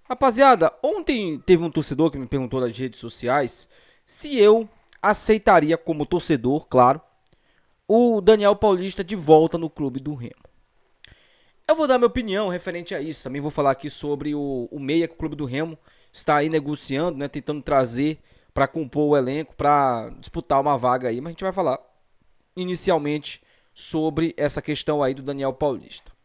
Rapaziada, ontem teve um torcedor que me perguntou nas redes sociais se eu aceitaria como torcedor, claro, o Daniel Paulista de volta no clube do Remo. Eu vou dar minha opinião referente a isso. Também vou falar aqui sobre o meia que o clube do Remo está aí negociando, né, tentando trazer para compor o elenco, para disputar uma vaga aí. Mas a gente vai falar inicialmente sobre essa questão aí do Daniel Paulista.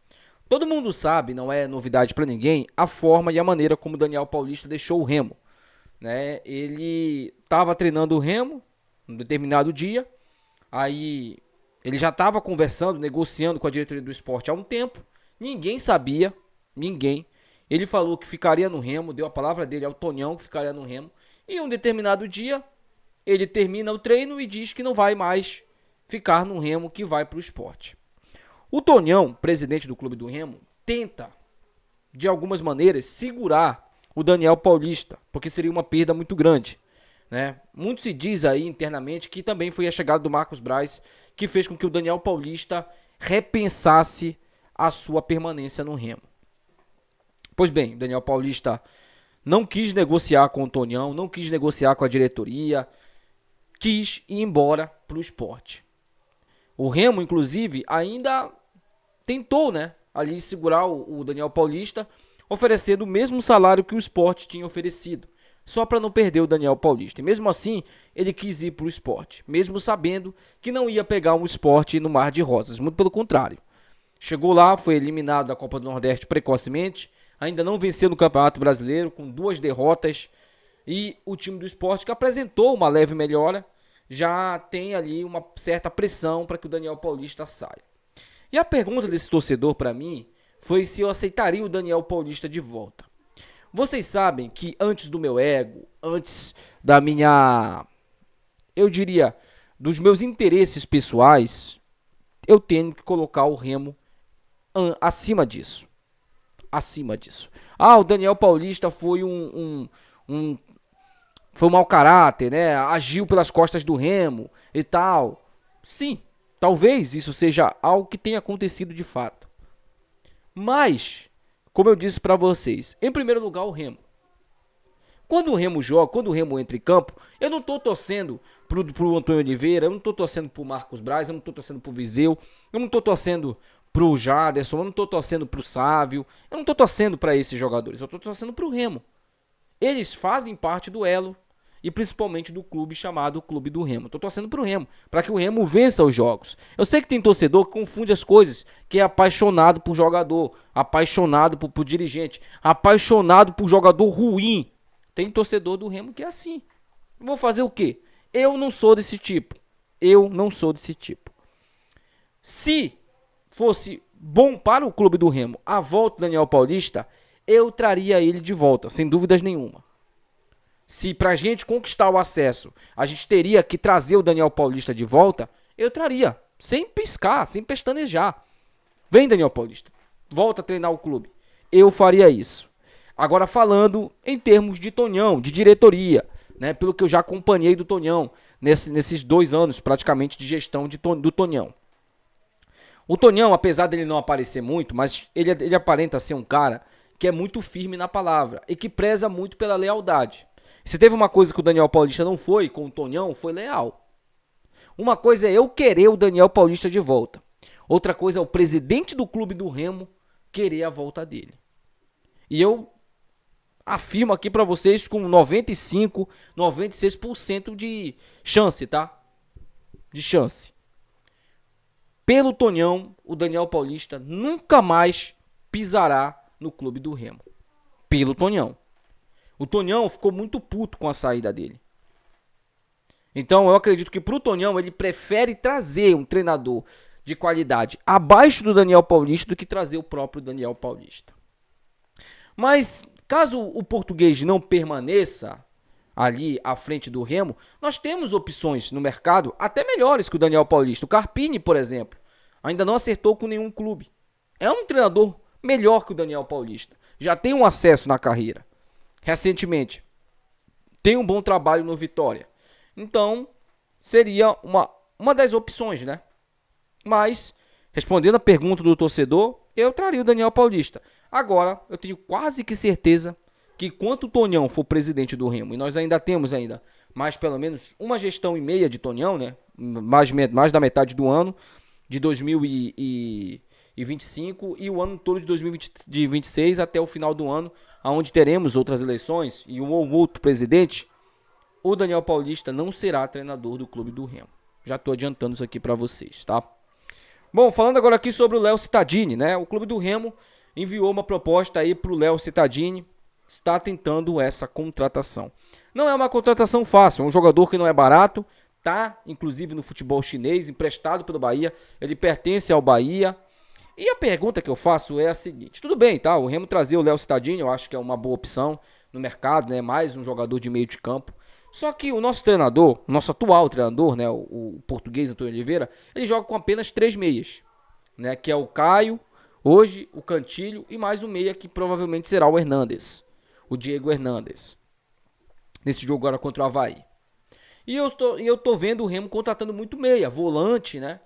Todo mundo sabe, não é novidade para ninguém, a forma e a maneira como o Daniel Paulista deixou o Remo, né? Ele estava treinando o Remo um determinado dia, aí ele já estava conversando, negociando com a diretoria do esporte há um tempo, ninguém sabia, ninguém. Ele falou que ficaria no Remo, deu a palavra dele ao Tonhão que ficaria no Remo, e um determinado dia ele termina o treino e diz que não vai mais ficar no Remo, que vai para o esporte. O Tonhão, presidente do clube do Remo, tenta, de algumas maneiras, segurar o Daniel Paulista, porque seria uma perda muito grande, né? Muito se diz aí internamente que também foi a chegada do Marcos Braz que fez com que o Daniel Paulista repensasse a sua permanência no Remo. Pois bem, o Daniel Paulista não quis negociar com o Tonhão, não quis negociar com a diretoria, quis ir embora para o esporte. O Remo, inclusive, ainda tentou, né, ali segurar o Daniel Paulista, oferecendo o mesmo salário que o Sport tinha oferecido, só para não perder o Daniel Paulista. E mesmo assim, ele quis ir para o Sport, mesmo sabendo que não ia pegar um Sport no Mar de Rosas, muito pelo contrário. Chegou lá, foi eliminado da Copa do Nordeste precocemente, ainda não venceu no Campeonato Brasileiro, com 2 derrotas, e o time do Sport, que apresentou uma leve melhora, já tem ali uma certa pressão para que o Daniel Paulista saia. E a pergunta desse torcedor para mim foi se eu aceitaria o Daniel Paulista de volta. Vocês sabem que antes do meu ego, antes da minha, eu diria, dos meus interesses pessoais, eu tenho que colocar o Remo acima disso. Acima disso. Ah, o Daniel Paulista foi foi um mau caráter, né? Agiu pelas costas do Remo e tal. Sim, talvez isso seja algo que tenha acontecido de fato. Mas, como eu disse pra vocês, em primeiro lugar o Remo. Quando o Remo joga, quando o Remo entra em campo, eu não tô torcendo pro Antônio Oliveira, eu não tô torcendo pro Marcos Braz, eu não tô torcendo pro Viseu, eu não tô torcendo pro Jaderson, eu não tô torcendo pro Sávio, eu não tô torcendo pra esses jogadores, eu tô torcendo pro Remo. Eles fazem parte do elo e principalmente do clube chamado Clube do Remo. Tô torcendo pro Remo, para que o Remo vença os jogos. Eu sei que tem torcedor que confunde as coisas, que é apaixonado por jogador, apaixonado por dirigente, apaixonado por jogador ruim. Tem torcedor do Remo que é assim. Vou fazer o quê? Eu não sou desse tipo. Eu não sou desse tipo. Se fosse bom para o Clube do Remo a volta do Daniel Paulista, eu traria ele de volta, sem dúvidas nenhuma. Se pra gente conquistar o acesso, a gente teria que trazer o Daniel Paulista de volta, eu traria, sem piscar, sem pestanejar. Vem, Daniel Paulista, volta a treinar o clube. Eu faria isso. Agora falando em termos de Tonhão, de diretoria, né, pelo que eu já acompanhei do Tonhão, nesses 2 anos praticamente de gestão do Tonhão. O Tonhão, apesar dele não aparecer muito, mas ele aparenta ser um cara que é muito firme na palavra e que preza muito pela lealdade. Se teve uma coisa que o Daniel Paulista não foi com o Tonhão, foi leal. Uma coisa é eu querer o Daniel Paulista de volta. Outra coisa é o presidente do clube do Remo querer a volta dele. E eu afirmo aqui pra vocês com 95, 96% de chance, tá? De chance. Pelo Tonhão, o Daniel Paulista nunca mais pisará no clube do Remo. Pelo Tonhão. O Tonhão ficou muito puto com a saída dele. Então eu acredito que pro Tonhão ele prefere trazer um treinador de qualidade abaixo do Daniel Paulista do que trazer o próprio Daniel Paulista. Mas caso o português não permaneça ali à frente do Remo, nós temos opções no mercado até melhores que o Daniel Paulista. O Carpini, por exemplo, ainda não acertou com nenhum clube. É um treinador melhor que o Daniel Paulista. Já tem um acesso na carreira. Recentemente, tem um bom trabalho no Vitória. Então, seria uma das opções, né? Mas, respondendo a pergunta do torcedor, eu traria o Daniel Paulista. Agora, eu tenho quase que certeza que enquanto o Tonhão for presidente do Remo, e nós ainda temos mais pelo menos uma gestão e meia de Tonhão, né? Mais da metade do ano de 2025 e o ano todo de 2026 até o final do ano, onde teremos outras eleições e um ou outro presidente, o Daniel Paulista não será treinador do clube do Remo. Já estou adiantando isso aqui para vocês, tá? Bom, falando agora aqui sobre o Léo Cittadini, né? O clube do Remo enviou uma proposta aí para o Léo Cittadini, está tentando essa contratação. Não é uma contratação fácil, é um jogador que não é barato, tá inclusive no futebol chinês, emprestado pelo Bahia, ele pertence ao Bahia. E a pergunta que eu faço é a seguinte: tudo bem, tá? O Remo trazer o Léo Cittadini, eu acho que é uma boa opção no mercado, né? Mais um jogador de meio de campo. Só que o nosso treinador, nosso atual treinador, né, o português Antônio Oliveira, ele joga com apenas 3 meias, né, que é o Caio, hoje o Cantilho e mais um meia que provavelmente será o Hernandes, o Diego Hernandes, nesse jogo agora contra o Avaí. E eu tô vendo o Remo contratando muito meia, volante, né,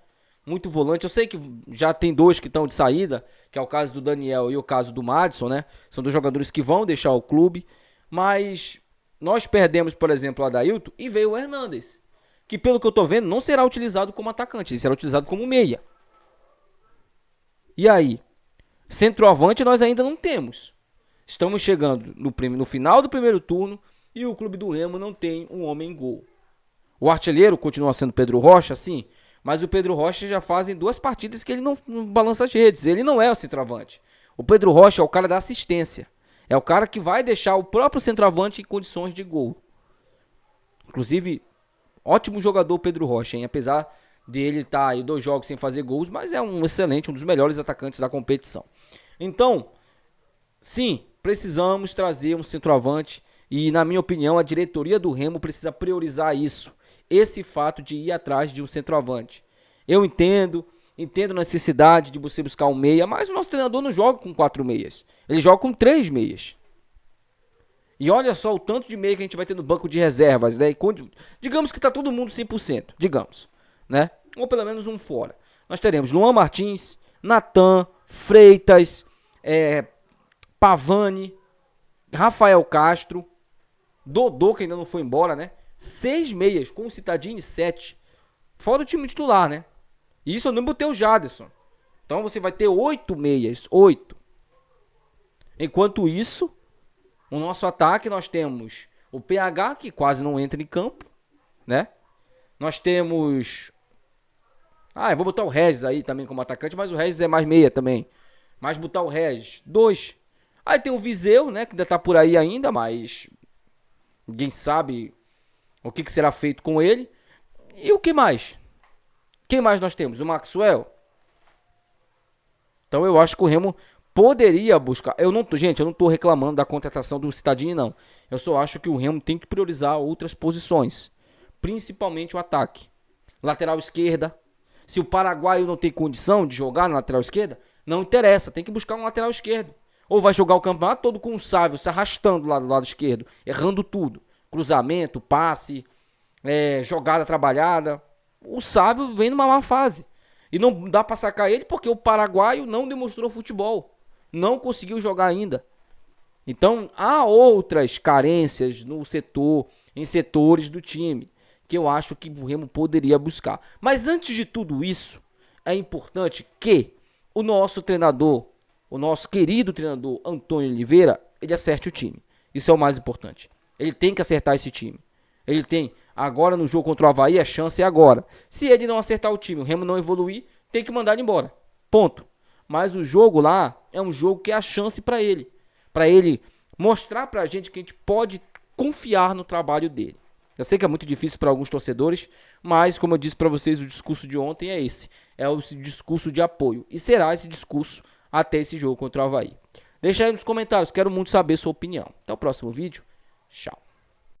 muito volante. Eu sei que já tem 2 que estão de saída, que é o caso do Daniel e o caso do Madison, né, são 2 jogadores que vão deixar o clube, mas nós perdemos, por exemplo, o Adailton e veio o Hernandes, que pelo que eu tô vendo não será utilizado como atacante, ele será utilizado como meia. E aí? Centroavante nós ainda não temos. Estamos chegando no final do primeiro turno e o clube do Remo não tem um homem gol. O artilheiro continua sendo Pedro Rocha, sim, mas o Pedro Rocha já fazem 2 partidas que ele não balança as redes, ele não é o centroavante. O Pedro Rocha é o cara da assistência. É o cara que vai deixar o próprio centroavante em condições de gol. Inclusive, ótimo jogador Pedro Rocha, hein? Apesar dele estar aí 2 jogos sem fazer gols, mas é um excelente, um dos melhores atacantes da competição. Então, sim, precisamos trazer um centroavante e, na minha opinião, a diretoria do Remo precisa priorizar isso. Esse fato de ir atrás de um centroavante. Eu entendo a necessidade de você buscar um meia, mas o nosso treinador não joga com 4 meias. Ele joga com 3 meias. E olha só o tanto de meia que a gente vai ter no banco de reservas, né? Digamos que tá todo mundo 100%, digamos, né? Ou pelo menos um fora. Nós teremos Luan Martins, Natan, Freitas, Pavani, Rafael Castro, Dodô, que ainda não foi embora, né? 6 meias, com o Cittadini 7. Fora o time titular, né? Isso eu não botei o Jaderson. Então você vai ter 8 meias. 8. Enquanto isso, o nosso ataque nós temos o PH, que quase não entra em campo, né? Nós temos... eu vou botar o Regis aí também como atacante, mas o Regis é mais meia também. Mas botar o Regis, 2. Aí tem o Viseu, né? Que ainda tá por aí ainda, mas ninguém sabe o que será feito com ele. E o que mais? Quem mais nós temos? O Maxwell. Então eu acho que o Remo poderia buscar. Gente, eu não estou reclamando da contratação do Cittadini, não. Eu só acho que o Remo tem que priorizar outras posições. Principalmente o ataque. Lateral esquerda. Se o paraguaio não tem condição de jogar na lateral esquerda, não interessa. Tem que buscar um lateral esquerdo. Ou vai jogar o campeonato todo com o Sávio se arrastando lá do lado esquerdo. Errando tudo. Cruzamento, passe, jogada trabalhada. O Sávio vem numa má fase. E não dá pra sacar ele porque o paraguaio não demonstrou futebol. Não conseguiu jogar ainda. Então, há outras carências no setor, em setores do time, que eu acho que o Remo poderia buscar. Mas antes de tudo isso, é importante que o nosso treinador, o nosso querido treinador Antônio Oliveira, ele acerte o time. Isso é o mais importante. Ele tem que acertar esse time. Ele tem, agora no jogo contra o Avaí, a chance é agora. Se ele não acertar o time, o Remo não evoluir, tem que mandar ele embora. Ponto. Mas o jogo lá é um jogo que é a chance para ele. Para ele mostrar pra gente que a gente pode confiar no trabalho dele. Eu sei que é muito difícil para alguns torcedores, mas como eu disse para vocês, o discurso de ontem é esse. É o discurso de apoio. E será esse discurso até esse jogo contra o Avaí. Deixa aí nos comentários, quero muito saber sua opinião. Até o próximo vídeo. Tchau.